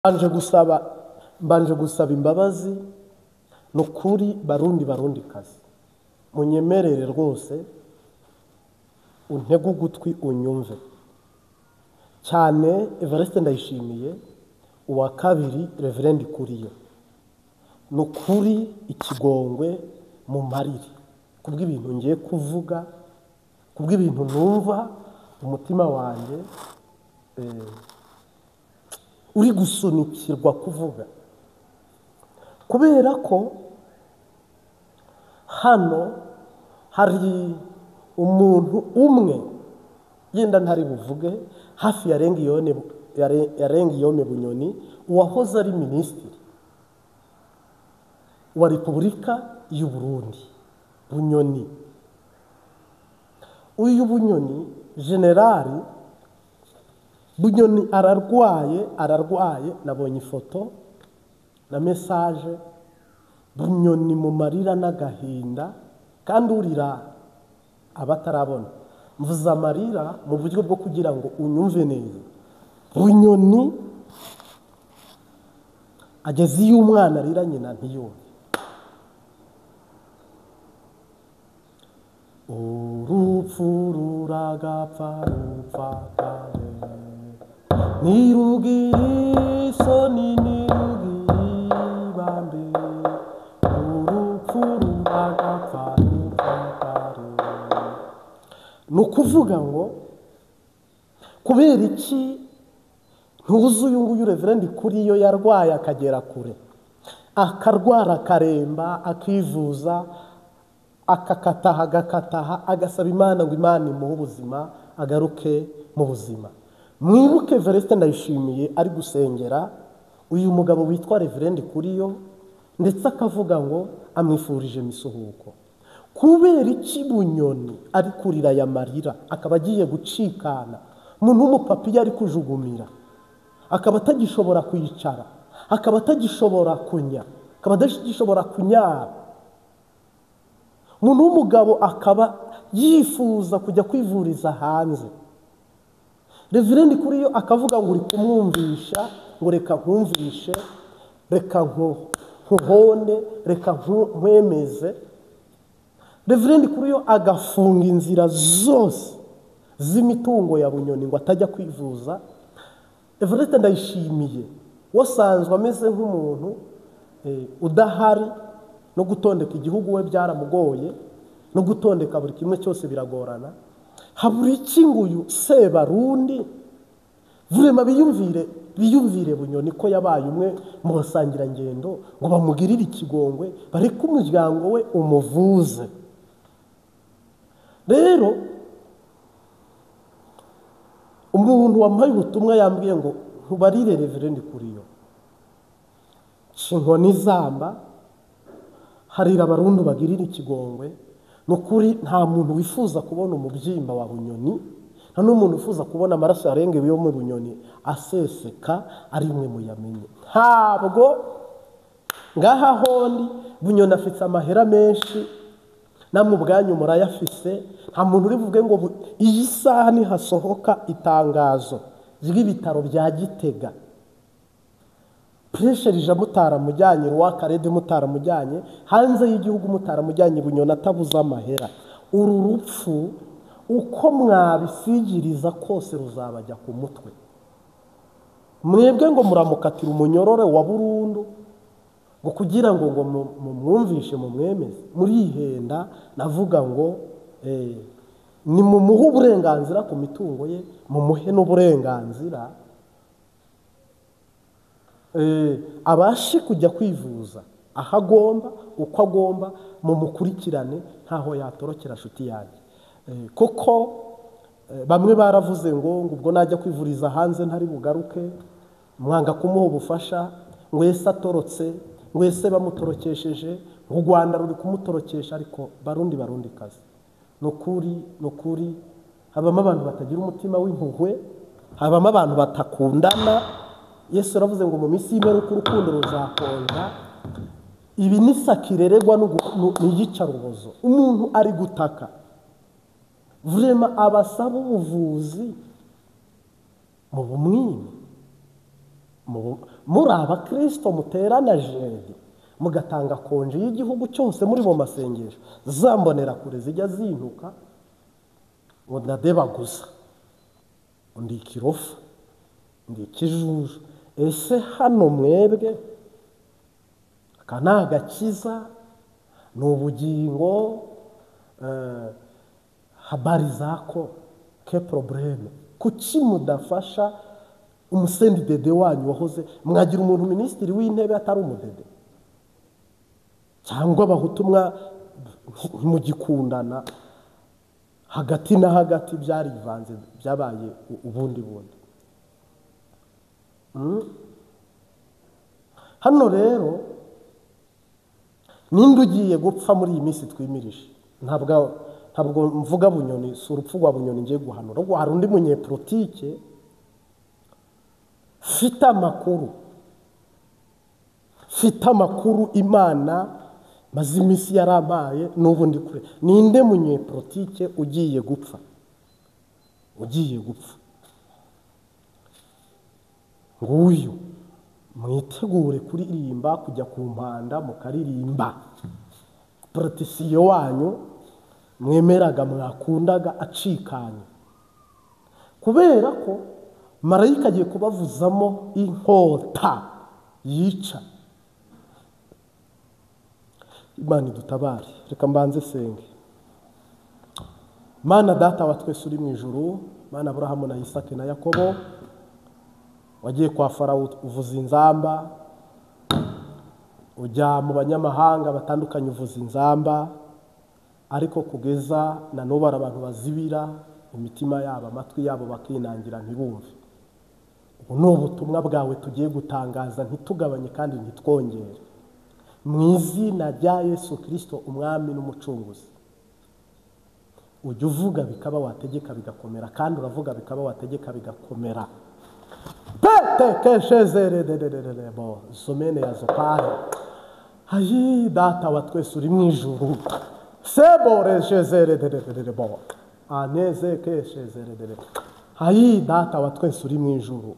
mbanje gusaba imbabazi nukuri barundi kazi munyemerere rwose untege ugutwi unyumve cyane. Evariste Ndayishimiye uwa kabiri Reverend Kuriyo nukuri ikigongwe mu mariri kubw'ibintu ngiye kuvuga, kubw'ibintu numva umutima wanjye uri gusunikirwa kuvuga, kubera ko hano hari umuntu umwe yenda ntari buvuge hafi yarenga iyome Bunyoni, uwahoze ari minisitiri wa Repubulika y'u Burundi. Bunyoni, uyu Bunyoni generali Bunyoni ararwaye, nabonye ifoto na message. Bunyoni mu marira n'agahinda, kandi urira abatarabona, mvuze amarira mu buryo bwo kugira ngo unyumve neza. Bunyoni ageze iyo umwana arira nyina ntiyumve. Urupfu ruragapfa rupfakare, nirugire isoni nirugire ibambe, urupfu ruragapfa rupfakare. Nukuvuga ngo kubera iki ntuzi uyu nguyu Reverend Kuriyo yarwaye akagera kure, akarwara akaremba, akivuza, agakataha agasaba Imana ngo Imana imuhe ubuzima agaruke mu buzima. Mwibuke Evariste Ndayishimiye ari gusengera uyu mugabo witwa Reverend Kuriyo, ndetse akavuga ngo amwifurije misuhuko. Kubera iki Bunyoni ari kurira ya marira, akaba agiye gucikana, umuntu w'umupapi yari kujugumira, akaba atagishobora kwicara, akaba atagishobora kunya, akaba atagishobora kunyara. Umuntu w'umugabo akaba yifuza kujya kwivuriza hanze. Reverend Kuriyo akavuga ngo uri kumwumvisha, ngo reka nkumvishe, reka nkuhonde, reka nkwemeze. Reverend Kuriyo agafunga inzira zose z'imitungo ya Bunyoni ngo atajya kwivuza. Evariste Ndayishimiye wasanzwe ameze nk'umuntu udahari, no gutondeka igihugu we byaramugoye, no gutondeka buri kimwe cyose biragorana. Habura iki nguyu Sebarundi vurema biyumvire Bunyoni ko yabaye umwe mu basangira ngendo, ngo bamugirire ikigongwe, bareke umuryango we umuvuze. Rero umuntu wampaye ubutumwa yambwiye ngo ntubarire Reverend Kuriyo, inkoni zamba harira abarundi bagirira ikigongwe. Nukuri nta muntu wifuza kubona umubyimba wa Bunyoni, nta n'umuntu wifuza kubona amaraso yarengewe yo mu Bunyoni aseseka ari mwe muyamenye. Ntabwo ngaha hondi Bunyoni afite amahera menshi, namwe ubwanyu murayafise. Nta muntu uri vuge ngo iyi saha ni hasohoka itangazo ry'ibitaro bya Gitega, presherije mutaramujyanye, Rwakarede mutaramujyanye, hanze y'igihugu mutaramujyanye, Bunyoni atabuza amahera. Uru rupfu uko mwabisigiriza kose ruzabajya ku mutwe. Mwebwe ngo muramukatira umunyorore wa burundu ngo kugira ngo mwumvishe mumwemeze. Murihenda. Navuga ngo ni mumuhe uburenganzira ku mitungo ye, mumuhe n'uburenganzira abashe kujya kwivuza aho agomba, uko agomba, mumukurikirane ntaho yatorokera nshuti yanjye. Koko bamwe baravuze ngo ubwo najya kwivuriza hanze ntari bugaruke, mwanga kumuha ubufasha, ngo ese atorotse, ngo ese bamutorokesheje, ngo u Rwanda ruri kumutorokesha. Ariko barundi kazi, nukuri habamo abantu batagira umutima w'impuhwe, habamo abantu batakundana. Yesu aravuze ngo mu minsi y'imperuka urukundo ruzakonja. Ibi ni sakirererwa n'iyicarubozo. Umuntu ari gutaka vrema abasaba ubuvuzi mu bumwimi, muri abakristo muterana jeri mugatanga konje y'igihugu cyose muri mu masengesho, zambonera kure zijya zintuka ngo ndadebaguza, ndi ikirofa, ndi ikijuju. Ese hano mwebwe aka ni agakiza, ni ubugingo, habari zako ke probleme? Kuki mudafasha umusendi dede wanyu wahoze? Mwagira umuntu minisitiri w'intebe atari umudede? Cyangwa abahutumwa mugikundana hagati na hagati byarivanze byabaye ubundi bundi. Hano rero ninde ugiye gupfa muri iyi minsi twimirije? Ntabwo mvuga Bunyoni, si urupfu rwa Bunyoni ngiye guhanura, ahubwo hari undi munyepolitike fite amakuru Imana maze iminsi yarabaye n'ubu ndi kure. Ninde munyepolitike ugiye gupfa? Nguyu mwitegure kuririmba, kujya ku mpanda mukaririmba protesiyo wanyu mwemeraga mwakundaga acikanye, kubera ko marayika agiye kubavuzamo inkota yica. Imana idutabare. Reka mbanze senge. Mana data wa twese uri mu ijuru, Mana Aburahamu na Isaka na Yakobo, wagiye kwa Farawo uvuza inzamba, ujya mu banyamahanga batandukanye uvuza inzamba, ariko kugeza na n'ubu abantu bazibira imitima yabo, amatwi yabo bakinangira ntibumve. Ubu ni ubutumwa bwawe tugiye gutangaza, ntitugabanye kandi ntitwongere, mu izina rya Yesu Kristo umwami n'umucunguzi. Ujya uvuga bikaba, wategeka bigakomera, kandi uravuga bikaba, wategeka bigakomera. Pete keshezere bo somene ya zopare. Hayi data wa twese uri mu ijuru, sebore shezere bo aneze keshezere. Hayi data wa twese uri mu ijuru,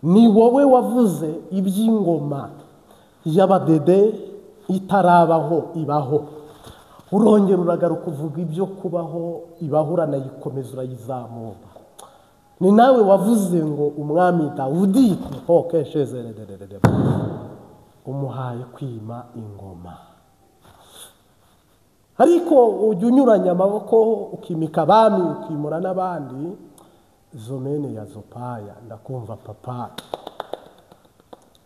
ni wowe wavuze iby'ingoma y'abadede itarabaho ibaho, urongera uragaruka uvuga ibyo kubaho ibaho, uranayikomeza urayizamura. Ni nawe wavuze ngo umwami Dawudi keshezere umuhaye kwima ingoma, ariko ujya unyuranya amaboko ukimika abami ukimura n'abandi. Zomene ya zopaya, ndakumva papa.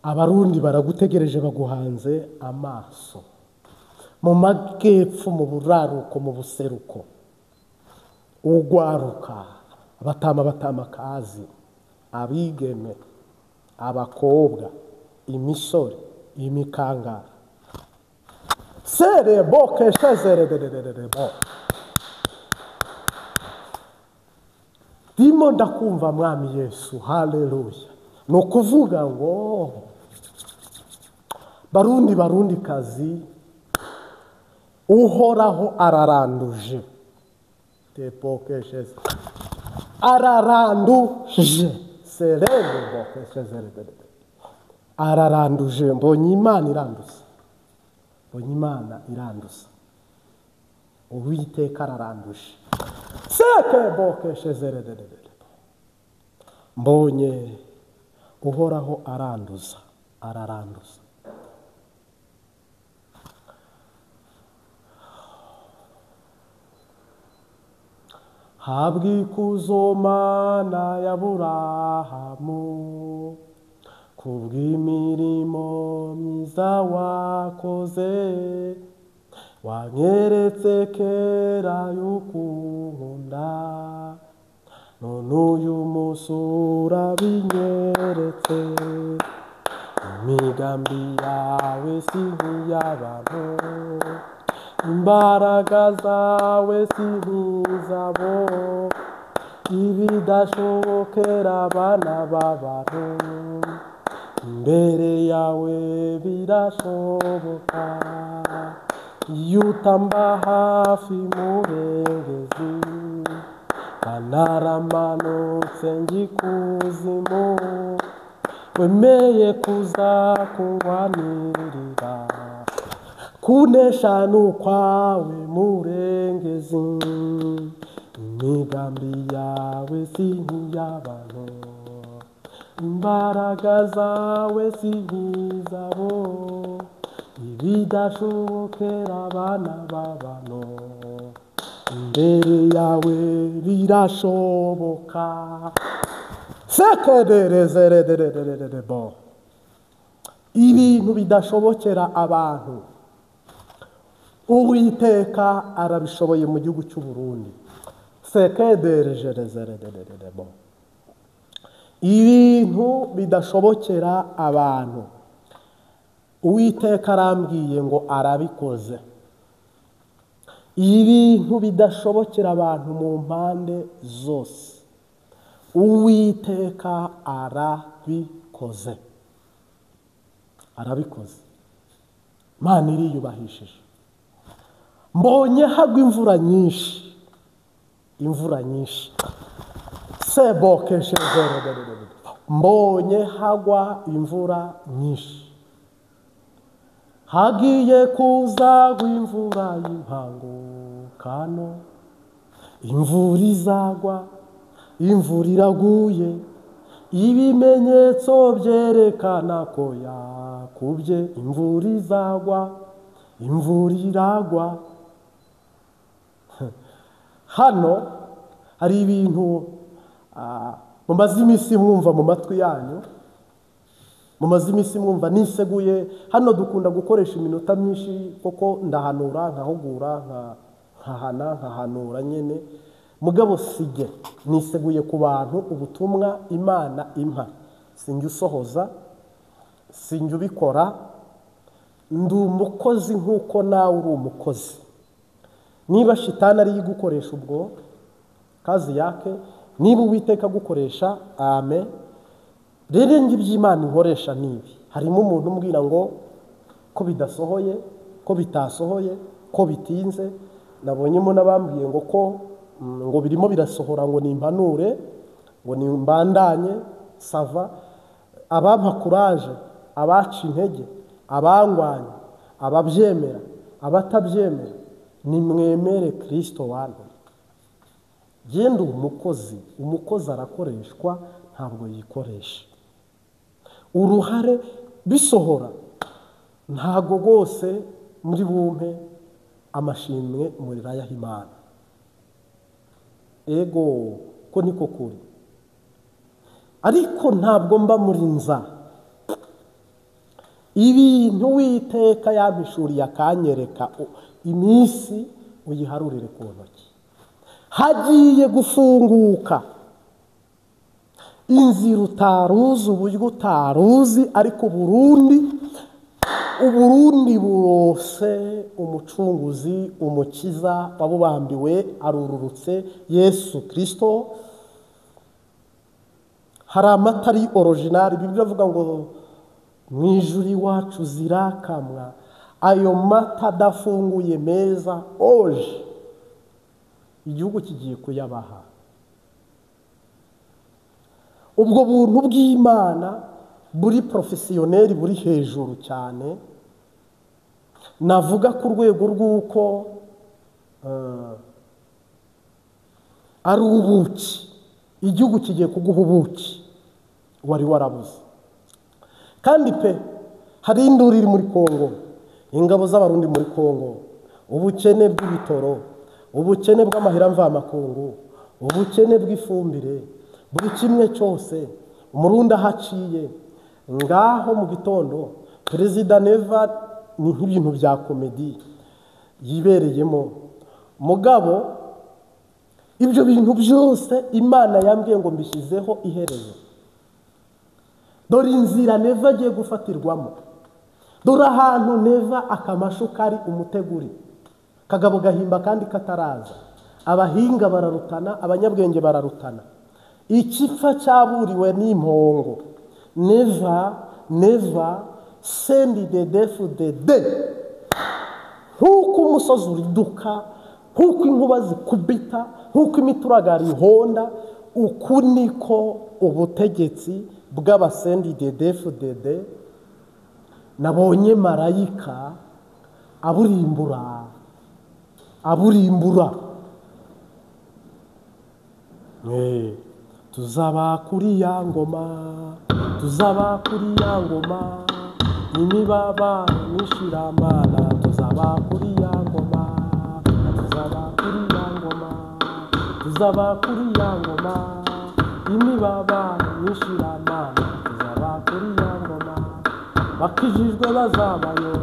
Abarundi baragutegereje baguhanze amaso, mu magepfo, mu buraruko, mu buseruko, ugwaruka, abatamakazi, abigeme, abakobwa, imisore, imikangara. Serebo keshezerebo. Ndimo ndakumva mwami Yesu, haleluya. Ni ukuvuga ngo barundi kazi, uhoraho araranduje. Tepokesheze araranduje, serebo keshezerebo. Araranduje, mbonye Imana iranduza, mbonye Imana iranduza. Uwiteka araranduje. Seke bokeshezerebo. Mbonye uhoraho aranduza, araranduza. Habwa ikuzo Mana ya Aburahamu, kubw'imirimo myiza wakoze, wanyeretse kera y'ukunda, none uyu munsi urabinyeretse. Imigambi yawe si nk'iy'abantu, imbaraga zawe si nk'izabo, ibidashobokera abana b'abantu, imbere yawe birashoboka. Iyo utamba hafi murengezi, kanaramanutse ngikuzimu, wemeye kuza kurwanirira kunesha n'ukwawe murengezi imigambi yawe si nk'iy'abantu imbaraga zawe si nk'izabo ibidashobokera abana b'abantu imbere yawe birashoboka sekererezererererebo ibintu bidashobokera abantu Uwiteka arabishoboye mu gihugu cy'u Burundi sekererezerererebo ibintu bidashobokera abantu Uwiteka arambwiye ngo arabikoze ibintu bidashobokera abantu mu mpande zose Uwiteka arabikoze Imana iriyubahishije mbonye hagwa imvura nyinshi mbonye hagwa imvura nyinshi hagiye kuzagwa imvura y'impangukano imvura izagwa imvura iraguye ibimenyetso byerekana ko yakubye imvura izagwa imvura iragwa hano hari ibintu mumaze iminsi mwumva mu matwi yanyu mumaze iminsi mwumva niseguye hano dukunda gukoresha iminota myinshi koko ndahanura nkahugura nkahanura nyene mugabo sije niseguye ku bantu ubutumwa Imana impa sinjye usohoza sinjye ubikora ndi umukozi nk'uko nawe uri umukozi niba shitani ari gukoresha ubwo kazi yake niba Uwiteka gukoresha amen rero iby'Imana inkoresha nibi harimo umuntu umbwira ngo ko bidasohoye ko bitasohoye ko bitinze nabonyemo nabambwiye ngo birimo birasohora ngo nimpanure ngo nimbandanye sava abampa courage abaca intege abangwanya ababyemera abatabyemera nimwemere Kristo wanyu genda umukozi arakoreshwa ntabwo yikoresha uruhare bisohora ntago rwose muri bumpe amashimwe muri rayaha Imana ego ko niko kuri ariko ntabwo mba muri nza ibintu Uwiteka yabishuriye akanyereka iminsi uyiharurire ku ntoki hagiye gufunguka inzira utaruzi uburyo utaruzi ariko Uburundi burose umucunguzi umukiza wabubambiwe arururutse Yesu Kristo hari amatari original Bibiliya ivuga ngo mwijuri wacu zirakamwa ayo mata dafunguye meza oje igihugu kigiye kuyabaha ubwo buntu bw'Imana buri professionnel buri hejuru cyane navuga ku rwego rw'uko ari ubuki igihugu kigiye kuguha ubuki wari warabuze kandi pe hari induru iri muri Kongo ingabo z'abarundi muri Kongo ubukene bw'ibitoro ubukene bw'amahera mvamakungu ubukene bw'ifumbire buri kimwe cyose umurundi ahaciye ngaho mu gitondo Perezida Neva ni nk'ibintu bya komedi yibereyemo mugabo ibyo bintu byose Imana yambwiye ngo mbishyizeho iherezo dore inzira Neva agiye gufatirwamo dore ahantu Neva akamashu kari umuteguri kagabo gahimba kandi kataraza abahinga bararutana abanyabwenge bararutana ikipfa cyaburiwe n'impongo never send the death the day nkuko umusozi uriduka nkuko inkuba zikubita nkuko imituragari ihonda uku niko ubutegetsi bw'abasendi dedefudede nabonye marayika aburimbura tuzaba kuri ya ngoma imibaba n'ishiramana tuzaba kuri ya ngoma imibaba n'ishiramana tuzaba kuri ya ngoma bakijijwe bazabayo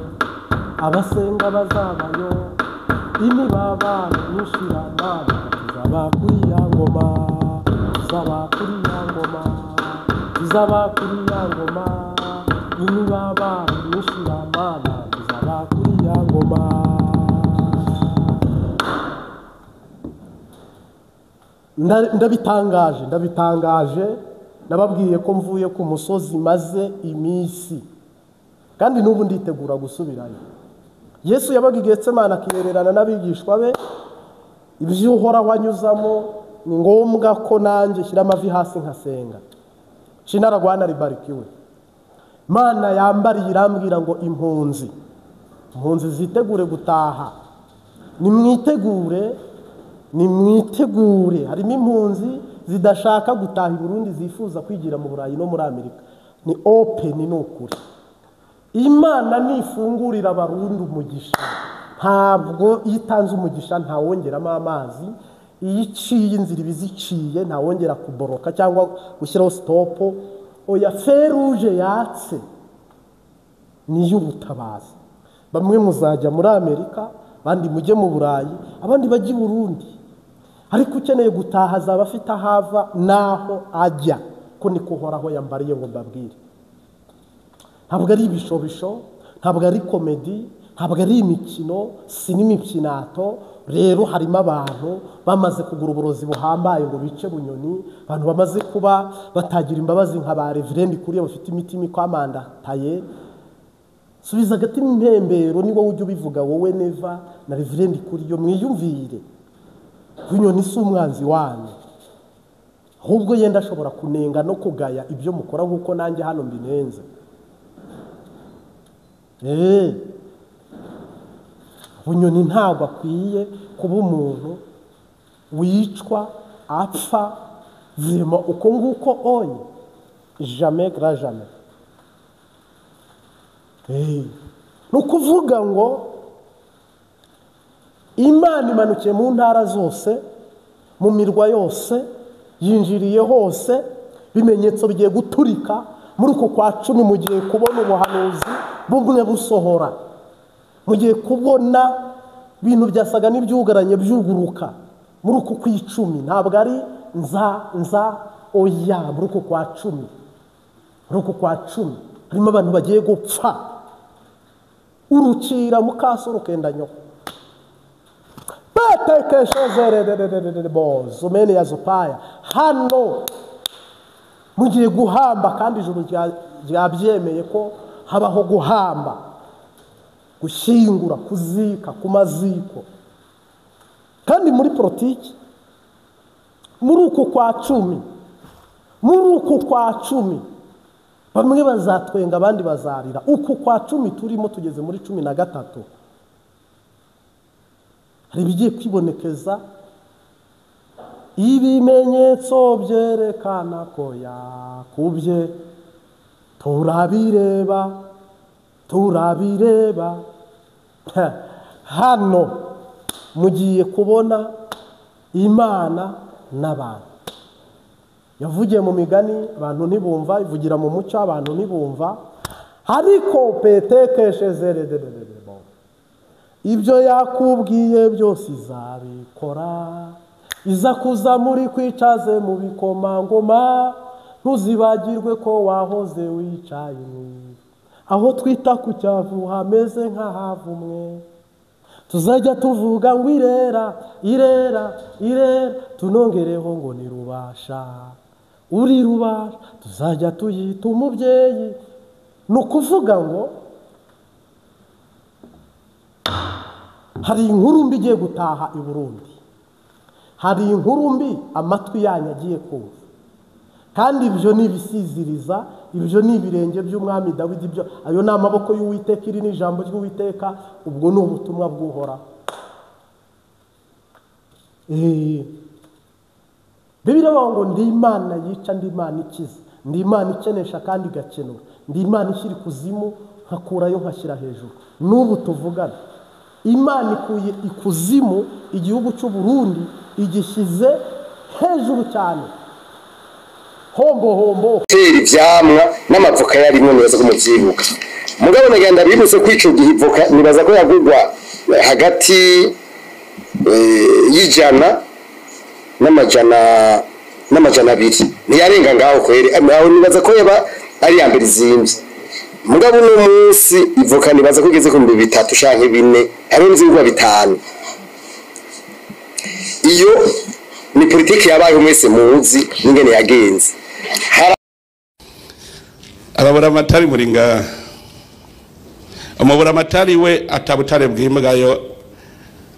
abasenga bazabayo imibaba n'ishiramana tuzaba kuri ya ngoma imibaba n'ishiramana tuzaba kuri ya ngoma. ndabitangaje nababwiye ko mvuye ku musozi maze iminsi kandi n'ubu nditegura gusubirayo. Yesu yabaga i Getsemani akihererana n'abigishwa be, ibyo uhoraho anyuzamo ni ngombwa ko nanjye shyira amavi hasi nkasenga. Shinaragwana ribarikiwe. Mana yambariye irambwira ngo impunzi zitegure gutaha. Nimwitegure. Harimo impunzi zidashaka gutaha i Burundi, zifuza kwigira mu Burayi no muri Amerika. Ni open, ni ukuri. Imana nifungurira abarundi umugisha, ntabwo itanze umugisha ntawongeramo amazi. Iyo iciye inzira ibiziciye ntawongera kuboroka cyangwa gushyiraho stopo. Oya, feruje yatse niyo ubutabazi. Bamwe muzajya muri Amerika, abandi mujye mu Burayi, abandi bajye i Burundi. Ariko ukeneye gutaha azaba afite ahava naho ajya, ko niko uhoraho yambariye ngo mbabwire. Ntabwo ari ibishobisho, ntabwo ari komedi, ntabwo ari imikino, si n'imikinato. Rero harimo abantu bamaze kugura uburozi buhambaye ngo bice bunyoni, abantu bamaze kuba batagira imbabazi nka ba Reverend Kuriya bafite imitima ikwamandataye. Subiza agati impembero, ni wowe ujya ubivuga wowe Neva na Reverend Kuriya, mwiyumvire. Bunyoni si umwanzi wanyu, ahubwo yenda ashobora kunenga no kugaya ibyo mukora nk'uko nanjye hano mbinenze. Bunyoni ntabwo akwiye kuba umuntu wicwa apfa vrema uko nguko onye. Jamais grand jamais. Ni ukuvuga ngo Imana imanukiye mu ntara zose, mu mirwa yose, yinjiriye hose. Bimenyetso bigiye guturika muri uko kwa 10. Mugiye kubona ubuhanuzi bumwe busohora, mugiye kubona ibintu byasaga n'ibyugaranye byuguruka muri uko kwa 10. Ntabwo ari nza oya, muri uko kwa 10. Muri uko kwa 10 harimo abantu bagiye gupfa. Urucira mukasoro kenda nyoko batekeshezerere bozo mene yazopaya hano mugiye guhamba, kandi ijuru ryabyemeye ko habaho guhamba, gushyingura, kuzika ku maziko. Kandi muri politiki muri uko kwa 10, bamwe bazatwenga abandi bazarira. Uko kwa 10 turimo tugeze muri 13. Hari bigiye kwibonekeza ibimenyetso byerekana ko yakubye. Turabireba hano mugiye kubona Imana n'abantu. Yavugiye mu migani abantu ntibumva, ivugira mu mucyo abantu ntibumva. Ariko petekeshezerere ibyo yakubwiye byose izabikora. Iza kuza muri kwicaze mu bikomangoma, ntuzibagirwe ko wahoze wicaye aho twita ku cyavu hameze nk'ahavumwe. Tuzajya tuvuga ngo irera, tunongereho ngo ni Rubasha. Uri Rubasha, tuzajya tuyita umubyeyi. Ni ukuvuga ngo hari inkuru mbi igiye gutaha i Burundi. Hari inkuru mbi amatwi yanyu agiye kumva. kandi ibyo ni ibisiziriza, ibyo ni ibirenge by'umwami Dawidi, ibyo ayo ni amaboko y'Uwiteka, iri ni ijambo ry'Uwiteka, ubwo ni ubutumwa bw'Uhoraho. Bibiliya ivuga ngo ndi Imana yica, ndi Imana ikiza, ndi Imana ikenesha kandi igakenura, ndi Imana ishyira ikuzimu nkakurayo nkashyira hejuru. N'ubu tuvugana Imana ikuye ikuzimu igihugu cy'u Burundi igishyize hejuru cyane. Hombo ivyamwa n'amavoka yarimo neza ko muvyibuka. Mugabo nagenda bibutse kwico gihivoka, nibaza ko yagurwa hagati y'ijana n'amajana abiri, ntiyarenga ngaho kweri. Aho nibaza ko yaba ari ya mbere izimvye. Mugabo no munsi ivoka nibaza ko igeze ku 3 canke 4, hari nzingwa 5. Iyo ni politiki yabaye mwese muzi n'ingene yagenze. Ababura amatari muringa, umubura amatari we atabutare bw'imbwayo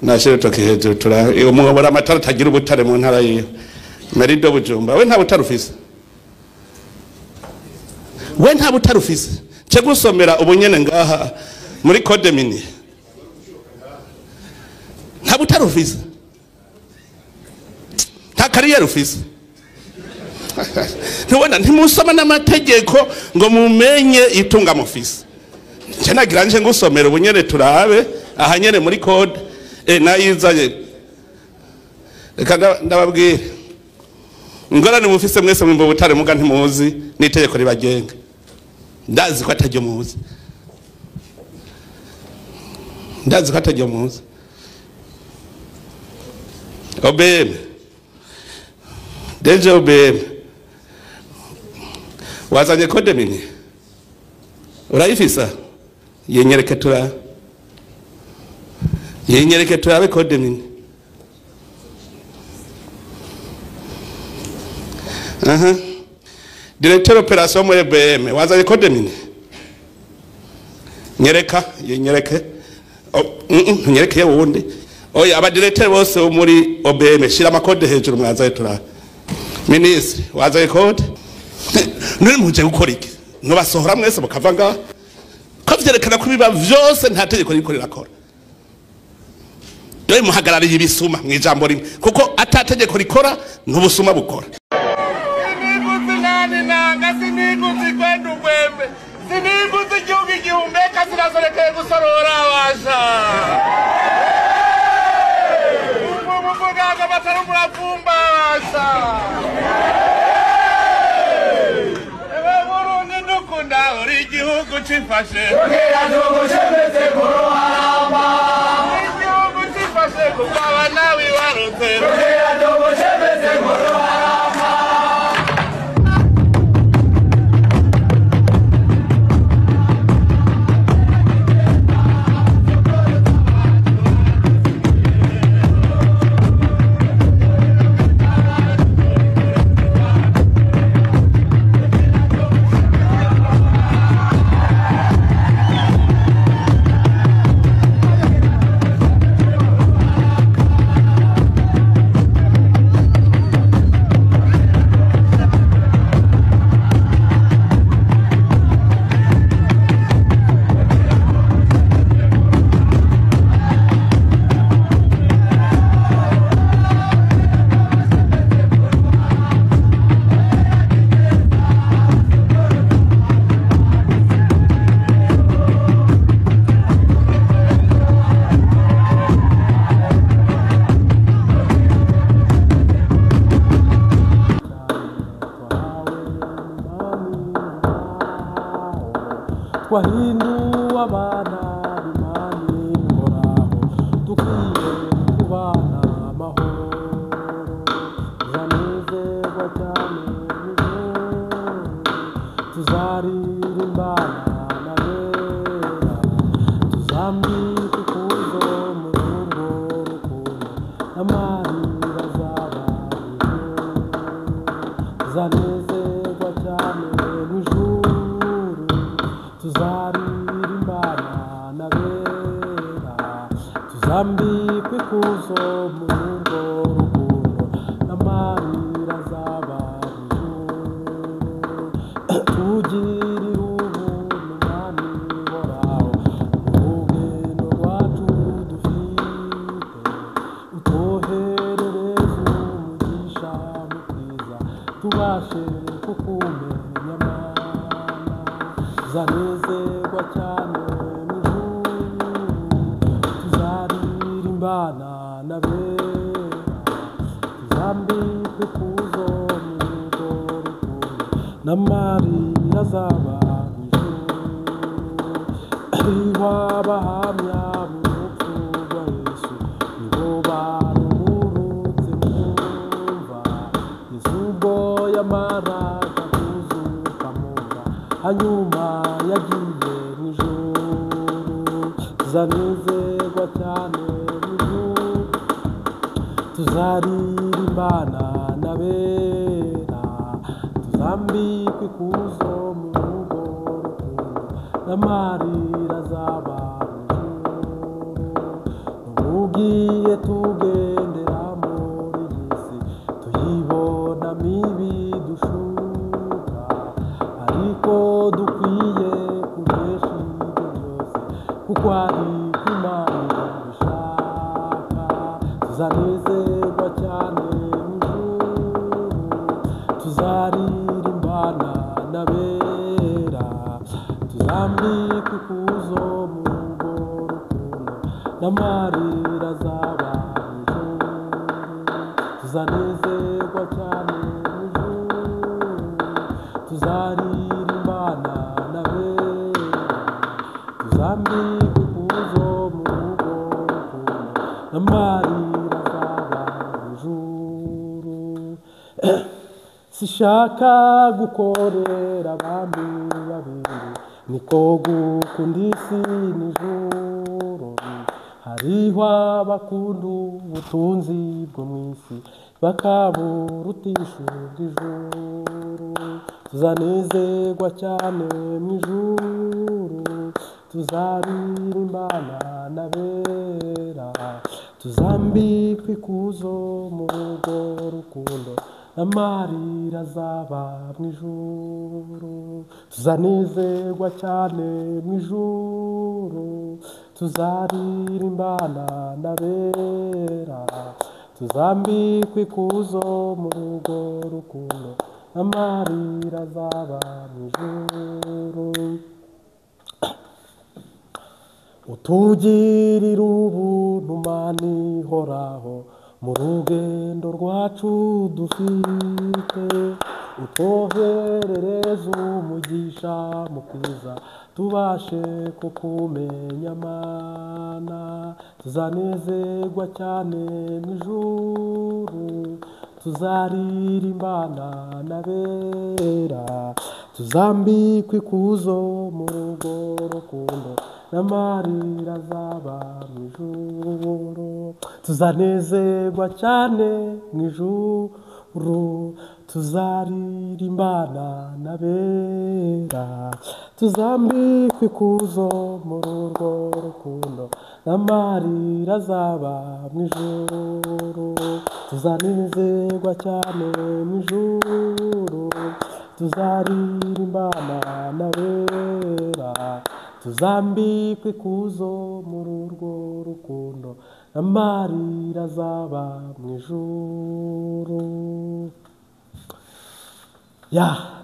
nashire toke hejuru tura. Umubura amatari tagira ubutare mu ntara yiyo Merido Bujumba, we nta butare ufise, we nta butare ufise. Cyo gusomera ubunyene ngaha muri code mini, nta butare ufise, nta kariyeri ufise. Ntubona ntimusoma n'amategeko ngo mumenye itunga mufise. Nje nagira nje ngusomera ubunyene turabe ahanyene muri code nayizaye. Reka ndababwira ingorane mufise mwese mwimbo butare muga ntimuzi n'itegeko ribagenga. Ndazi ko atajyo muzi, ndazi ko atajyo muzi. OBM Deje OBM wazanye code mini urayifisa? Yenyereke turabe code mini. Directeur opération mu OBM wazanye code mini? Nyereka, yenyereke. Nyereke wundi. Oya aba directeur bose muri OBM shira amakode hejuru mwazaye turabe. Ministre wazaye code? Nuri muje gukora iki? No basohora mwese mukava nga ko vyerekana ko biba vyose nta tegeko riko rirakora. Dore muhagarariye ibisuma mwijambo rimwe, kuko atategeko rikora n'ubusuma bukora. Siniguzi kwenda ugwembe, siniguzi igihugu igihumeka zirazorekeye gusorora abasha. Umuganga batari umuravumba abasha. Uri igihugu cifashe igihugu cifashe kuko abana bibarutse. Twahinduwe abana b'Imana ihoraho, dukwiye kubana amahoro. Tuzanezerwa cyane n'ijuru, tuzaririmbana n'abera, tuzambika ikuzo mu rugo rukundo, n'amarira azaba ijuru. Tuzanezerwa cyane n'ijuru, tuzaririmbana n'abera, tuzambikwa ikuzo mu rugo rukundo, n'amarira azaba ijuru. tubashe kukumenya Mana tuzanezerwa cyane mu ijuru tuzaririmbana n'abera tuzambikwe ikuzo mu rugo rukundo n'amarira azaba mu ijuru hariho abahamya mu rupfu rwa Yesu nibo barumurutse mwumva Yesu ubwo yamaraga kuzuka mumva hanyuma yagiye mu ijuru tuzanezerwa cyane mu ijuru tuzaririmbana n'abera tuzambikwe ikuzo mu rugo rukundo n'amarira azaba mu ijuru n'ubugiye tugendera muri iyi si tuyibona mibi dushuka ariko dukwiye kunesha ibyo byose kuko ari Imana ibishaka tuzanezerwa cyane mu ijuru tuzaririmbana n'abera tuzambikwe ikuzo mu rugo rukundo n'amarira azaba mu ijuru tuzanezerwa cyane mu ijuru tuzaririmbana n'abera tuzambikwe ikuzo mu rugo rukundo n'amarira azaba mu ijuru sishaka gukorera abandi babiri niko gukunda isi n'ijuru hariho abakunda ubutunzi bwo mu isi bakaburutisha ubw'ijuru tuzanezerwa cyane mu ijuru tuzaririmbana n'abera tuzambikwe ikuzo mu rugo rukundo n'amarira azaba mu ijuru tuzanezerwa cyane mu ijuru tuzaririmbana n'abera tuzambikwe ikuzo mu rugo rukundo n'amarira azaba mu ijuru utugirira ubuntu Mana ihoraho mu rugendo rwacu dufite utwoherereze umugisha mu kwiza tubashe kukumenya Mana tuzanezerwa cyane mu ijuru tuzaririmbana n'abera tuzambikwe ikuzo mu rugo rukundo n'amarira azaba mu ijuru tuzanezerwa cyane mu ijuru tuzaririmbana n'abera tuzambikwe ikuzo mu rugo rukundo n'amarira azaba mu ijuru tuzanezerwa cyane mu ijuru tuzaririmbana n'abera tuzambikwe ikuzo mu rugo rukundo n'amarira azaba mu ijuru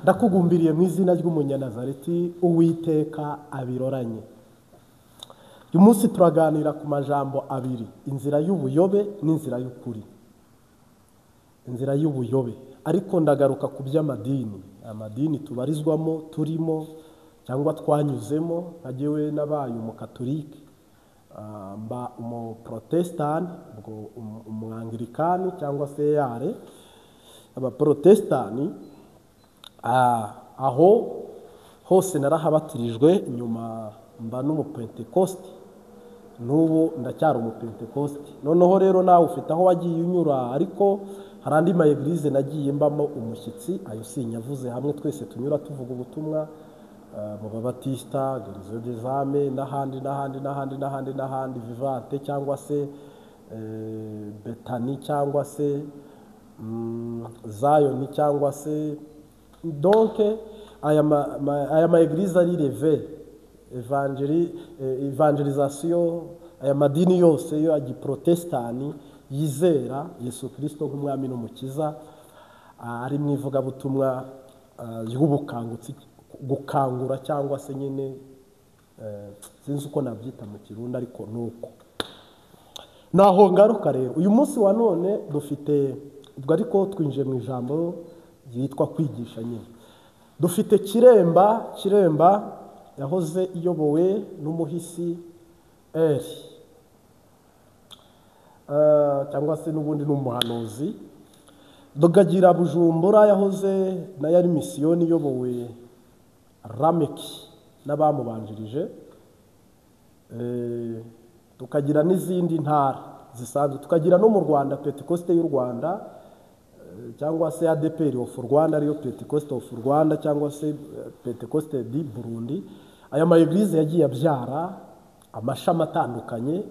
ndakugumbiriye mu izina ry'umunyanazareti Uwiteka abiroranye uyu munsi turaganira ku majambo abiri inzira y'ubuyobe n'inzira y'ukuri inzira y'ubuyobe ariko ndagaruka ku by'amadini amadini tubarizwamo turimo cyangwa twanyuzemo nkagewe nabaye umukatolike mba umuprotestani umwangirikani cyangwa se yare abaprotestani aho hose narahabatirijwe nyuma mba n'umupentekosti n'ubu ndacyari umupentekosti noneho rero nawe ufite aho wagiye unyura ariko hari andi ma eglise nagiye mbamo umushyitsi ayo sinyavuze hamwe twese tunyura tuvuga ubutumwa mu babatista Garizo Dezame n'ahandi Vivante cyangwa se Betani cyangwa se Zion cyangwa se donc aya ma eglise ari reve evangelisation aya madini yose yo agiprotestani yizera Yesu Kristo nk'umwami n'umukiza ari mu ivugabutumwa y'ubukangutsi, gukangura cyangwa se nyine sinzi uko nabyita mu Kirundi ariko nuko naho ngaruka rero uyu munsi wa none dufite ubwo ariko twinjiye mu ijambo yitwa kwigisha nyine. Dufite Kiremba yahoze iyobowe n'umuhisi cyangwa se n'ubundi n'umuhanuzi. Tukagira Bujumbura yahoze nayo ari misiyoni iyobowe Rameki n'abamubanjirije. Tukagira n'izindi ntara zisanzwe, tukagira no mu Rwanda Pentecoste y'u Rwanda cyangwa se ADPR of Rwanda ariyo Pentecoste of Rwanda cyangwa se Pentecoste di Burundi. Aya mayeglize yagiye abyara amashami atandukanye,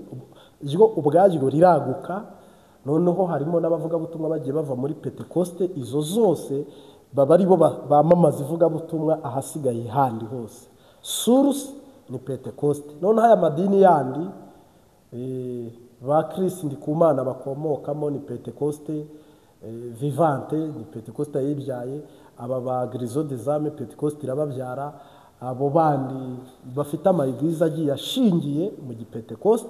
ryo ubwajyo riraguka. Noneho harimo n'abavugabutumwa bagiye bava muri Pentecoste, izo zose baba ari bo bamamaza ivugabutumwa ahasigaye handi hose. Source ni Pentecoste. Noneho aya madini yandi ba Kristo Ndikumana bakomokamo ni Pentecoste Vivante, ni Pentecoste yibyaye. Aba ba Griso des Âmes Pentecoste irababyara. Abo bandi bafite amayigiza agiye ashingiye mu gipentecoste.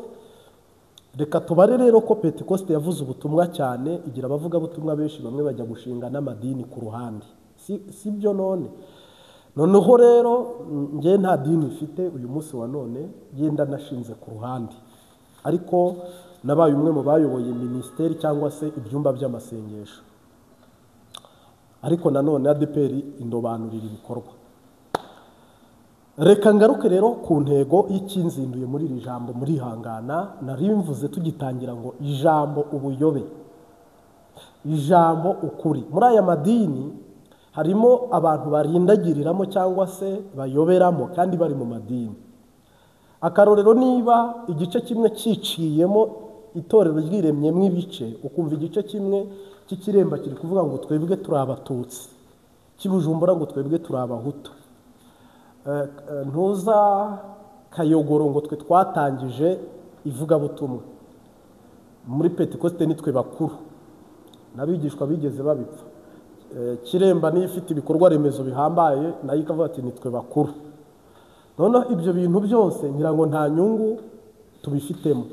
Reka tubare rero ko Pentecoste yavuze ubutumwa cyane, igira abavuga butumwa benshi, bamwe bajya gushinga n'amadini ku ruhande. Si byo none. Noneho rero nge nta dini mfite uyu munsi wa none, yenda nashinze ku ruhande. Ariko nabaye umwe mu bayoboye ministeri cyangwa se ibyumba by'amasengesho. Ariko nanone ADPR indobanurira ibikorwa. Reka ngaruke rero ku ntego y'ikinzinduye muri iri jambo muri hangana. Narimvuze tugitangira ngo ijambo ubuyobe, ijambo ukuri. Muri aya madini harimo abantu barindagiriramo cyangwa se bayoberamo kandi bari mu madini. Akarorero, niba igice kimwe ciciyemo itorero ryiremyemo ibice, ukumva igice kimwe cy'Ikiremba kiri kuvuga ngo twebwe turi Abatutsi, cy'Ibujumbura ngo twebwe turi Abahutu, ntuza Kayogoro ngo twe twatangije ivugabutumwa, muri Pentecoste nitwe bakuru, n'abigishwa bigeze babipfa. Kiremba niyo ifite ibikorwa remezo bihambaye, nayo ikavuga ati nitwe bakuru. Noneho ibyo bintu byose ngira ngo nta nyungu tubifitemo.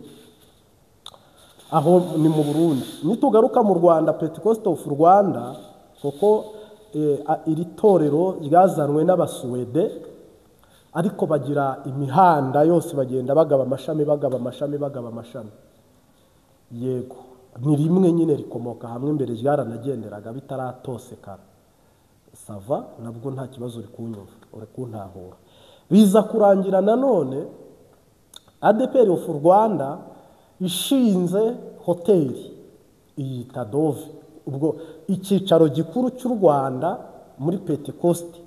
Aho ni mu Burundi. Nitugaruka mu Rwanda, Pentecoste of Rwanda, kuko iri torero ryazanwe n'Abasuwede, ariko bagira imihanda yose bagenda bagaba amashami. Yego, ni rimwe nyine rikomoka hamwe, mbere ryaranagenderaga bitaratosekara. Sava, nabwo nta kibazo uri kunyumva, uri kuntahura. Biza kurangira nanone ADPR of Rwanda ishinze hoteli iyita Dove. Ubwo icyicaro gikuru cy'u Rwanda muri Pentecoste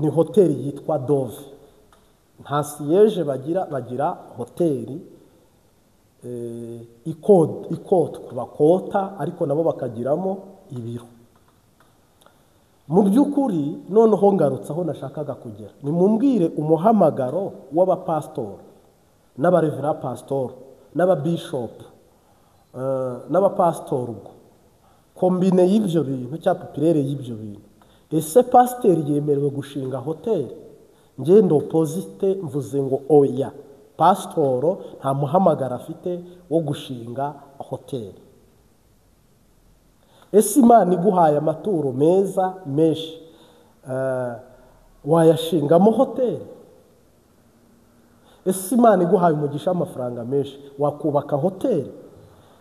ni hoteli yitwa Dove. Nta siyeje bagira hoteli ikotwa bakota, ariko nabo bakagiramo ibiro. Mu by'ukuri noneho ngarutse aho nashakaga kugera, ni mumbwire umuhamagaro w'abapastor n'abarevera pastor n'ababishop n'abapastor, ubwo kombine y'ibyo bintu cyangwa populaire y'ibyo bintu. Ese pasteur yemerewe gushinga hoteli? Ngendo opposite mvuze ngo oya, pastor nta muhamagara afite wo gushinga hoteli. Ese Imana iguhaye amaturo meza menshi, wayashingamo hoteli? Ese Imana iguhaye umugisha amafaranga menshi, wakubaka hoteli?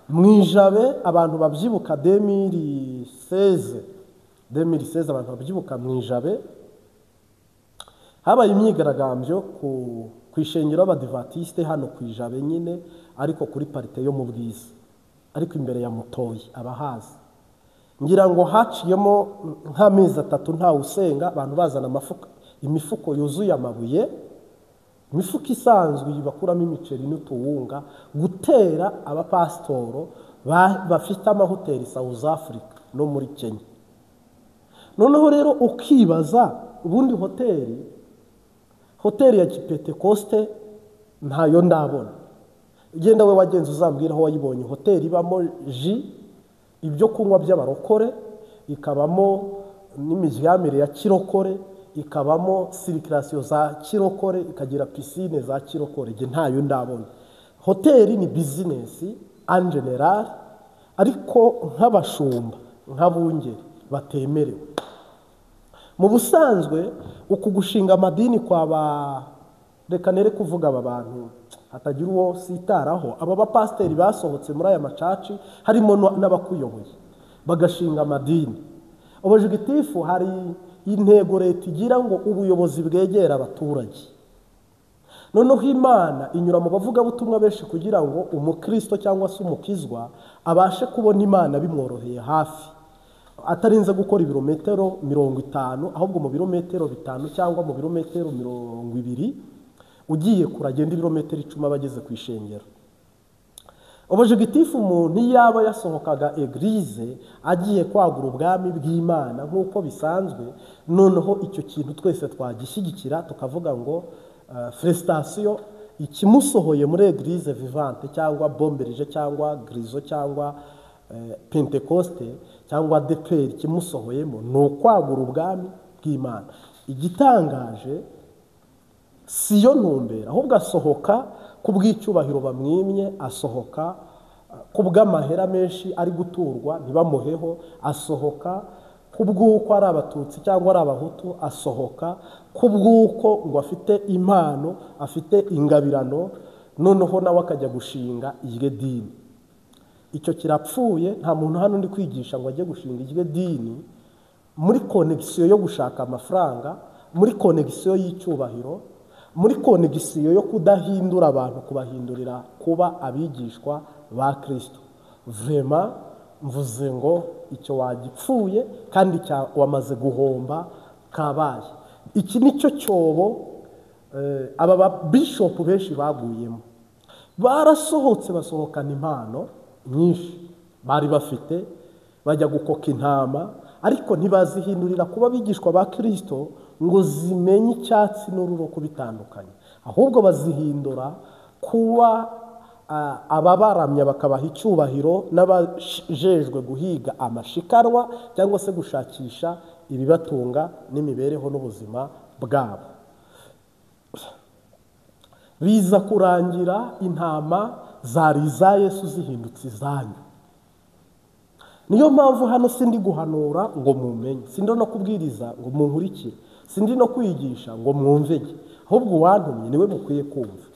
Mwijabe abantu babyibuka 2016 abantu babyibuka Mwijabe habaye imyigaragambyo ku ishengero y'Abadivatiste hano ku Ijabe nyine, ariko kuri parite yo mu Bwiza, ariko imbere ya Mutoyi abahazi. Ngira ngo haciyemo nk'amezi 3 nta usenga, abantu bazana imifuko yuzuye amabuye, imifuko isanzwe bakuramo imiceri n'utuwunga, gutera abapastoro bafite amahoteli South Africa no muri Kenya. Noneho rero ukibaza, ubundi hoteli ya Pentecoste ntayo ndabona. Genda we wagenze uzambwira aho wayibonye hoteli ibamo ji ibyo kunywa by'abarokore, ikabamo n'imiryamire ya kirokore, ikabamo sirikirasiyo za kirokore, ikagira pisine za kirokore. Nge ntayo ndabona. Hoteli ni bizinesi en general, ariko nk'abashumba nk'abungeri batemerewe. Mu busanzwe uku gushinga amadini reka nere kuvuga aba bantu hatagira uwo sitaraho, aba bapasiteri basohotse muri aya macaci harimo n'abakuyoboye bagashinga amadini. Ubujigitifu hari intego leta igira ngo ubuyobozi bwegera abaturage. Noneho Imana inyura mu bavugabutumwa benshi kugira ngo umukristo cyangwa se umukizwa abashe kubona Imana bimworoheye hafi, atarinze gukora ibirometero 50, ahubwo mu birometero 5 cyangwa mu birometero 20 ugiye kuragenda ibirometero 10 abageze ku ishengero. Ubujigitifu umuntu yaba yasohokaga eglise agiye kwagura ubwami bw'Imana nk'uko bisanzwe, noneho icyo kintu twese twagishyigikira tukavuga ngo felicitation ikimusohoye muri eglise vivante cyangwa bomberije cyangwa grizo cyangwa pentecoste cyangwa deperi, ikimusohoyemo ni ukwagura ubwami bw'Imana. Igitangaje siyo ntumbera, ahubwo asohoka kubw'icyubahiro bamwimye, asohoka kubw'amahera menshi ari guturwa ntibamuheho, asohoka kubw'uko ari abatutsi cyangwa ari abahutu, asohoka kubw'uko ngo afite impano, afite ingabirano, noneho nawe akajya gushinga iryo dini. Icyo kirapfuye. Nta muntu hano ndi kwigisha ngo ajye gushinga iryo dini muri konegisiyo yo gushaka amafaranga, muri konegisiyo y'icyubahiro, muri konegisiyo yo kudahindura abantu kubahindurira kuba abigishwa ba Kristo. Vraiment mvuze ngo icyo wagipfuye kandi wamaze guhomba kabaye. Iki nicyo cyobo aba ba bishop benshi baguyemo. Barasohotse basohokana impano nyinshi bari bafite, bajya gukoka intama, ariko ntibazihindurira kuba abigishwa ba Kristo ngo zimenye icyatsi n'ururo kubitandukanye, ahubwo bazihindura kuba ababaramya bakabaha icyubahiro n'abajejwe guhiga amashikarwa cyangwa se gushakisha ibibatunga n'imibereho n'ubuzima bwabo. Biza kurangira intama zari iza Yesu zihindutse izanyu. Niyo mpamvu hano sindi guhanura ngo mumenye, sindi no kubwiriza ngo munkurikire, sindi no kwigisha ngo mwumvege, ahubwo uwantumye niwe mukwiye kumva.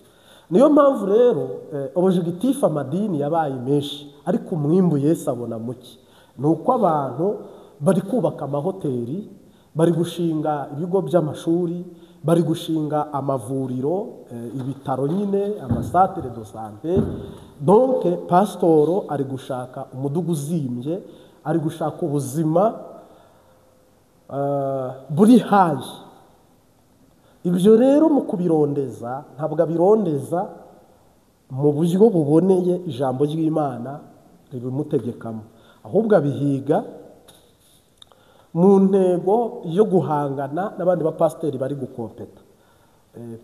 Niyo mpamvu rero ubujigitifu amadini yabaye menshi, ariko umwimbu Yesu abona muke. Nuko abantu bari kubaka amahoteli, bari gushinga ibigo by'amashuri, bari gushinga amavuriro, ibitaro nyine, amasantere de sante. Donc pasitoro ari gushaka umudugu uzimbye, ari gushaka ubuzima buri hayi. Ibyo rero mu kubirondeza ntabwo abirondeza mu buryo buboneye ijambo ry'Imana ribimutegekamo, ahubwo abihiga mu ntego yo guhangana n'abandi bapasiteri bari gukompeta.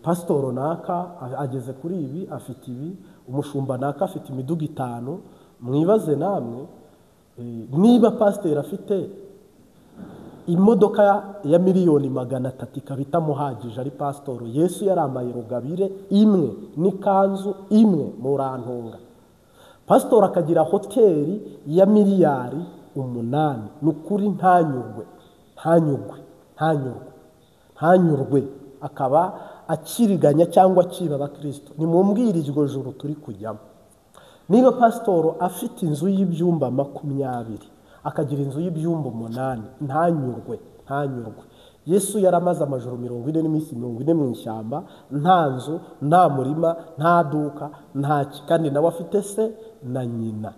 Pasitoro naka ageze kuri ibi, afite ibi, umushumba naka afite imiduga 5. Mwibaze namwe niba pasiteri afite imodoka ya miliyoni 300 ikabita muhagije ari pasitoro, Yesu yaramaye rugabire imwe n'ikanzu imwe murantunga. Pasitoro akagira hoteli ya miliyari 8, nukuri ntanyurwe akaba akiriganya cyangwa akiba abakristo. Nimumbwire iryo juru turi kujyamo. Niba pasitoro afite inzu y'ibyumba 20 akagira inzu y'ibyumba 8, ntanyurwe. Yesu yaramaze amajoro 40 n'iminsi 40 mu ishyamba, nta nzu, nta murima, nta duka, nta kandi nawe afite se na nyina.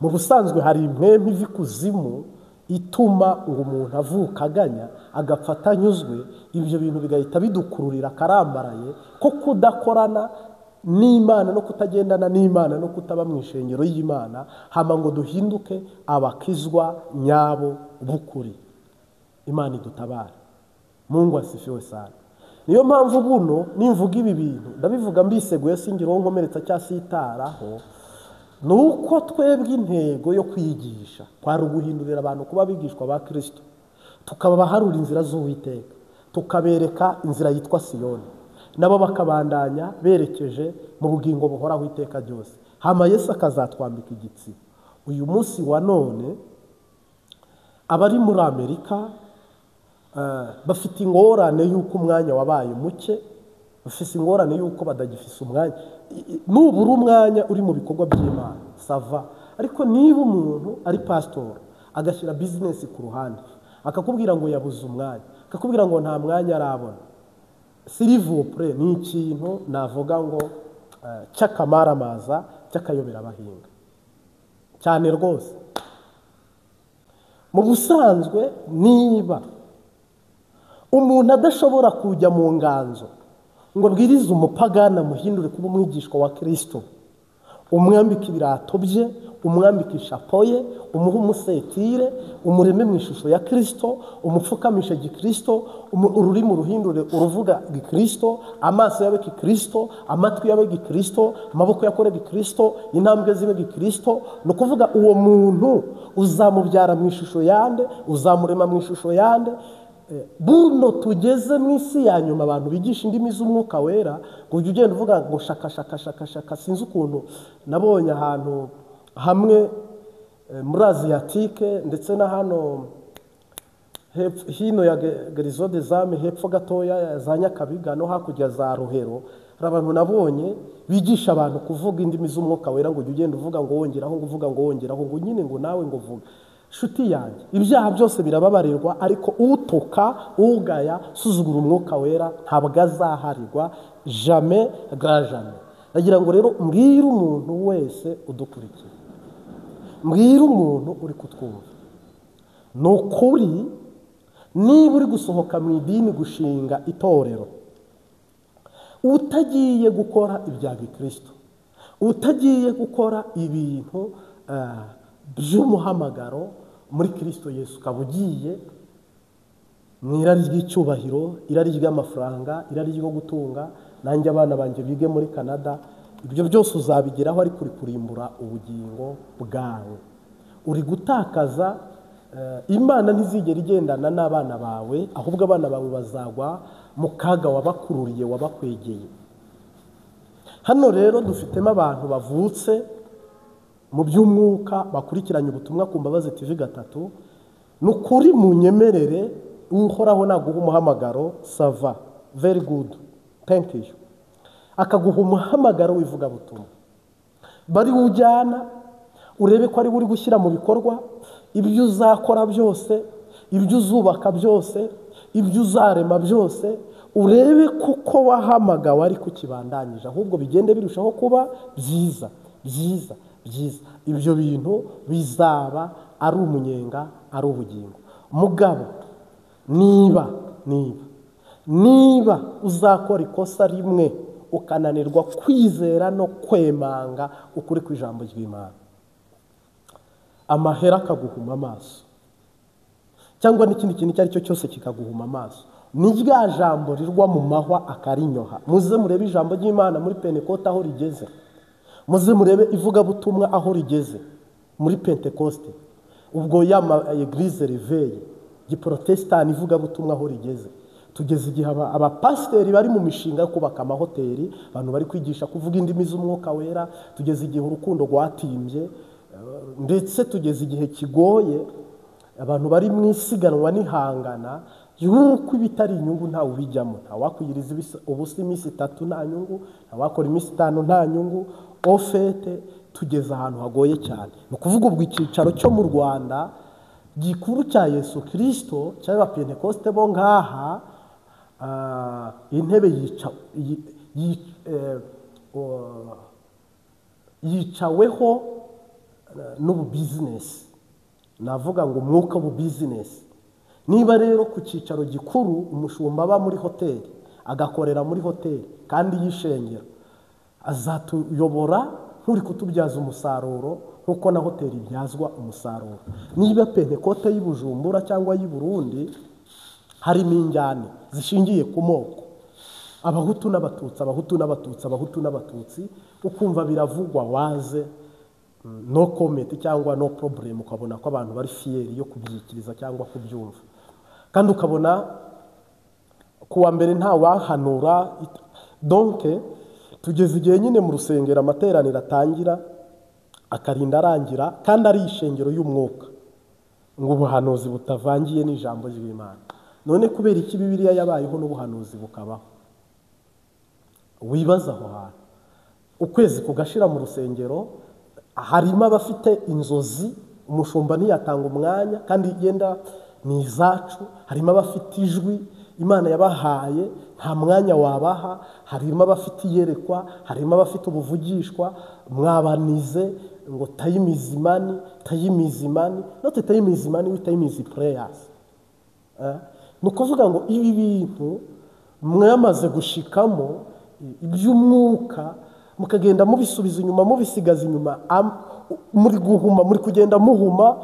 Mu busanzwe hari impwemu ivi kuzimu ituma ngo umuntu avuka aganya agapfata anyuzwe. Ibyo bintu bigahita bidukururira karambaraye ko kudakorana n'Imana no kutagendana n'Imana no kutaba mu ishengero y'Imana, hama ngo duhinduke abakizwa nyabo bukuri. Imana idutabara. Mungu asifiwe sana. Niyo mpamvu buno nimvuga ibi bintu ndabivuga mbiseguye, singiro nkomeretsa cyasitaraho. nuko twebwe intego yo kwigisha kwari uguhindurira abantu kuba bigishwa ba Kristo, tukabaharura inzira z'Uwiteka, tukabereka inzira yitwa Siyoni, nabo bakabandanya berekeje mu bugingo buhoraho iteka ryose. Hama Yesu akazatwambika igitsi. Uyu munsi wa none abari muri Amerika bafite ingorane y'uko umwanya wabaye muke, bafite ingorane y'uko badagifise umwanya. Nubura umwanya uri mu bikorwa by'Imana sava, ariko niba umuntu ari pastor agashyira business ku ruhande akakubwira ngo yabuze umwanya, akakubwira ngo nta mwanya arabona, s'il ni ikintu navuga ngo cy'akamaramaza cy'akayobera abahinga cyane rwose. Mu busanzwe niba umuntu adashobora kujya mu nganzo ngo abwirize umupagana muhindure kuba umwigishwa wa Kristo, umwambika ibirato bye, umwambika ishapo ye, umuha umusetire, umureme mu ishusho ya Kristo, umupfukamisha gikristo, ururimi ruhindure uruvuga gikristo, amaso yawe gikristo, amatwi yawe gikristo, amaboko yakore gikristo, intambwe zibe gikristo. No kuvuga uwo muntu uzamubyara mu ishusho yande, uzamurema mu ishusho yande. Buno tugeze mu isi ya nyuma abantu bigisha indimi z'umwuka wera, ngo ujye ugenda uvuga ngo shaka. Sinzi ukuntu nabonye ahantu hamwe muri Asiatike ndetse na hano hino ya Garizo des Ames hepfo gatoya za Nyakabiga no hakurya za Ruhero, hari abantu nabonye bigisha abantu kuvuga indimi z'umwuka wera, ngo ujye ugenda uvuga ngo wongeraho, ngo uvuga ngo wongeraho, ngo nyine ngo nawe ngo vuga. Shuti yanjye, ibyaha byose birababarirwa, ariko utuka ugaya suzugura umwuka wera ntabwo azaharirwa jamais jamais. Nagira ngo rero mbwira umuntu wese udukurikiye, mbwira umuntu uri kutwumva, nukuri niba uri gusohoka mu idini gushinga itorero utagiye gukora ibya Gikristo, utagiye gukora ibintu by'umuhamagaro muri Kristo Yesu, ukaba ugiye mu irari ry'icyubahiro, irari ry'amafaranga, irari ryo gutunga, nanjye abana banjye bige muri Canada, ibyo byose uzabigeraho ariko uri kurimbura ubugingo bwawe, uri gutakaza. Imana ntizigera igendana n'abana bawe, ahubwo abana bawe bazagwa mu kaga wabakururiye, wabakwegeye. Hano rero dufitemo abantu bavutse mu by'umwuka bakurikiranye ubutumwa ku Mbabazi TV 3. Nukuri mu nyemerere uhoraho naguha umuhamagaro sava, very good, thank you, akaguha umuhamagaro wivuga butumwa bari ujyana, urebe ko ari uri gushyira mu bikorwa ibyo uzakora byose, ibyo uzubaka byose, ibyo uzarema byose, urebe kuko wahamagawe ari kukibandanyije, ahubwo bigende birushaho kuba byiza byiza byiza. Ibyo bintu bizaba ari umunyenga, ari ubugingo. Mugabo niba uzakora ikosa rimwe ukananirwa kwizera no kwemanga ukuri ku ijambo ry'Imana, amahera akaguhuma amaso, cyangwa n'ikindi kintu icyo ari cyo cyose kikaguhuma amaso, ni rya jambo rirwa mu mahwa akarinyoha. Muze murebe ijambo ry'Imana muri Pentecote aho rigeze, muze murebe ivugabutumwa aho rigeze muri Pentecote, ubwo ya Eglise Réveil giprotestani ivugabutumwa aho rigeze. Tugeze igihe abapasiteri bari mu mishinga yo kubaka amahoteli, abantu bari kwigisha kuvuga indimi z'umwuka wera. Tugeze igihe urukundo rwatimbye, ndetse tugeze igihe kigoye, abantu bari mu isiganwa n'ihangana yuko ibitari inyungu ntawe ubijyamo. Ntawakwiyiriza ubusa iminsi 3 nta nyungu, ntawakora iminsi 5 nta nyungu. Ofete tugeze ahantu hagoye cyane. Ni ukuvuga ubwo icyicaro cyo mu Rwanda gikuru cya Yesu Kristo cyaba Pentecoste bo ngaha, intebe yicaweho n'ubu business, navuga ngo umwuka w'ubu business. Niba rero ku cyicaro gikuru umushumba aba muri hoteli, agakorera muri hoteli kandi yishengera, azatuyobora nk'uri kutubyaza umusaruro nk'uko na hoteli ibyazwa umusaruro. Niba Pentecote y'i Bujumbura cyangwa y'i Burundi harimo injyane zishingiye ku moko, abahutu n'abatutsi, abahutu n'abatutsi, abahutu n'abatutsi, ukumva biravugwa waze no comment cyangwa no problem, ukabona ko abantu bari fieri yo kubyikiriza cyangwa kubyumva, kandi ukabona kuwa mbere nta wahanura. Donc tugeze igihe nyine mu rusengero amateraniro atangira akarinda arangira, kandi ari ishengero y'umwuka, ngo ubuhanuzi butavangiye n'ijambo ry'Imana. None kubera iki Bibiliya yabayeho n'ubuhanuzi bukabaho? Wibaza aho hantu. Ukwezi kugashira mu rusengero, harimo abafite inzozi, umushumba ntiyatanga umwanya kandi yenda ni izacu. Harimo abafite ijwi Imana yabahaye, nta mwanya wabaha. Harimo abafite iyerekwa, harimo abafite ubuvugishwa. Mwabanize ngo time is money, time is money, not time is money, time is prayers. Nukuvuga ngo ibi bintu mwamaze gushikamo iby'umwuka, mukagenda mubisubiza inyuma, mubisigaza inyuma, muri guhuma, muri kugenda muhuma,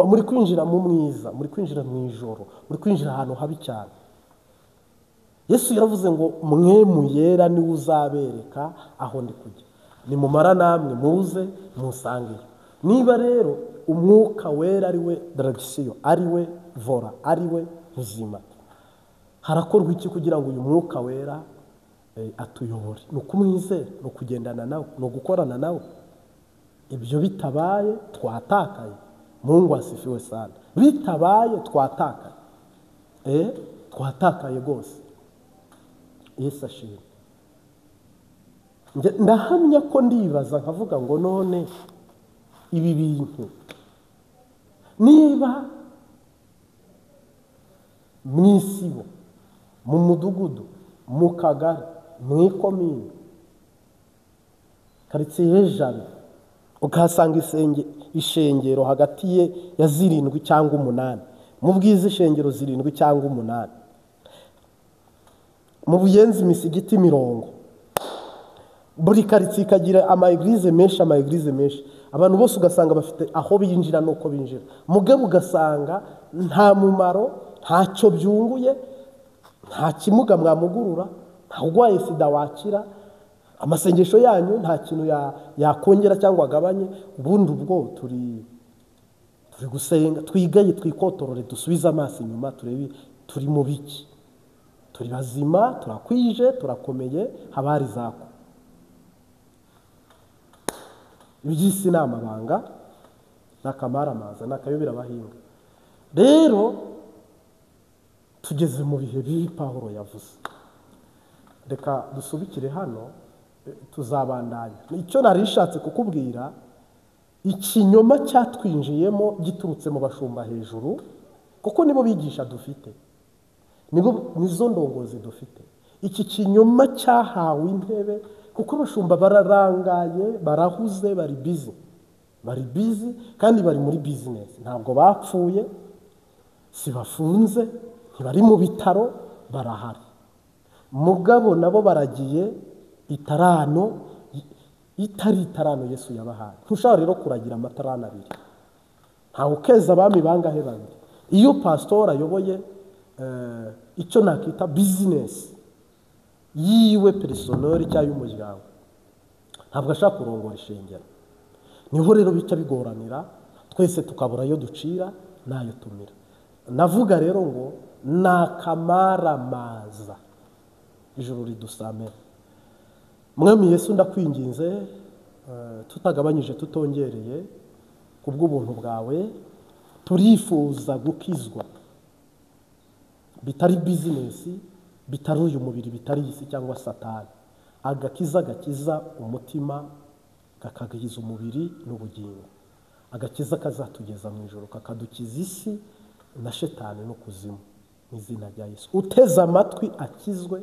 muri kwinjira mu mwiza, muri kwinjira mu ijoro, muri kwinjira ahantu habi cyane. Yesu yaravuze ngo mwe muyera ni uzabereka aho ndi kujya, ni mumara namwe muze musange. Niba rero umwuka wera ari we direction, ari we vora, ari we buzima, harakorwa iki kugira ngo uyu mwuka wera atuyobore? Ni ukumwizera, ni ukugendana nawe, ni ugukorana nawe. Ibyo bitabaye twatakaye. Mungu asifiwe sana. Bitabaye twatakaye, twatakaye rwose. Yesu ashimwe. Ndahamya ko ndibaza nkavuga ngo none ibi bintu niba mwisibo, mu mudugudu, mu kagari, mu ikomine, karitsiye jana, ukahasanga ishengero hagati ye ya 7 cyangwa 8, mu bwiza ishengero 7 cyangwa 8, mu buyenzi imisigiti 10, buri karitsiye ikagira ama-eglise menshi, abantu bose ugasanga bafite aho binjira nuko binjira, mugabo ugasanga nta mumaro, ntacyo byunguye, nta kimuga mwamugurura, nta urwaye sida wakira, amasengesho yanyu nta kintu yakongera cyangwa agabanye. Ubundi ubwo turi gusenga, twigaye, twikotorore, dusubize amaso inyuma, turebe turi mu biki, turi bazima, turakwije, turakomeye, habari zako. Iby'isi ni amabanga, n'akamaramaza, n'akayobera abahinga. Rero tugeze mu bihe bibi Pawulo yavuze. Reka dusubikire hano, tuzabandanya. Icyo narishatse kukubwira, ikinyoma cyatwinjiyemo giturutse mu bashumba hejuru, kuko nibo bigisha dufite, nizo ndongozi dufite. Iki kinyoma cyahawe intebe kuko abashumba bararangaye, barahuze, bari busy kandi bari muri business. Ntabwo bapfuye, si bafunze, ntibari mu bitaro, barahari. Mugabo nabo baragiye itarano, itari itarano Yesu yabahaye. Ntushobora rero kuragira amatarano 2. Ntawe ukeza abami bangahe babiri. Iyo pastor ayoboye icyo nakita business yiwe personnel cyangwa y'umuryango, ntabwo ashaka kurongora ishengero. Niho rero bica bigoranira, twese tukabura yo ducira nayo tumira. Navuga rero ngo nakamaramaza, ijuru ridusame. Mwami Yesu ndakwinginze, tutagabanyije tutongereye, kubw'ubuntu bwawe turifuza gukizwa, bitari business, bitari uyu mubiri, bitari isi cyangwa satani. Agakiza gakiza umutima, kakagiza umubiri n'ubugingo. Agakiza kazatugeza mu ijoro, kakadukiza isi na shetani no kuzimu, mu izina rya Yesu. Uteze amatwi akizwe,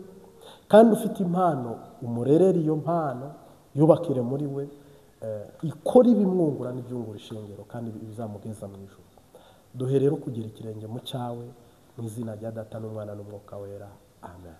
kandi ufite impano umurerere iyo mpano, yubakire muri we, ikora ibimwungura n'ibyungura ishengero kandi bizamugeza mu ijoro. Duhe rero kugira ikirenge mu cyawe, mu izina rya Data n'Umwana n'Umwuka wera. Amen.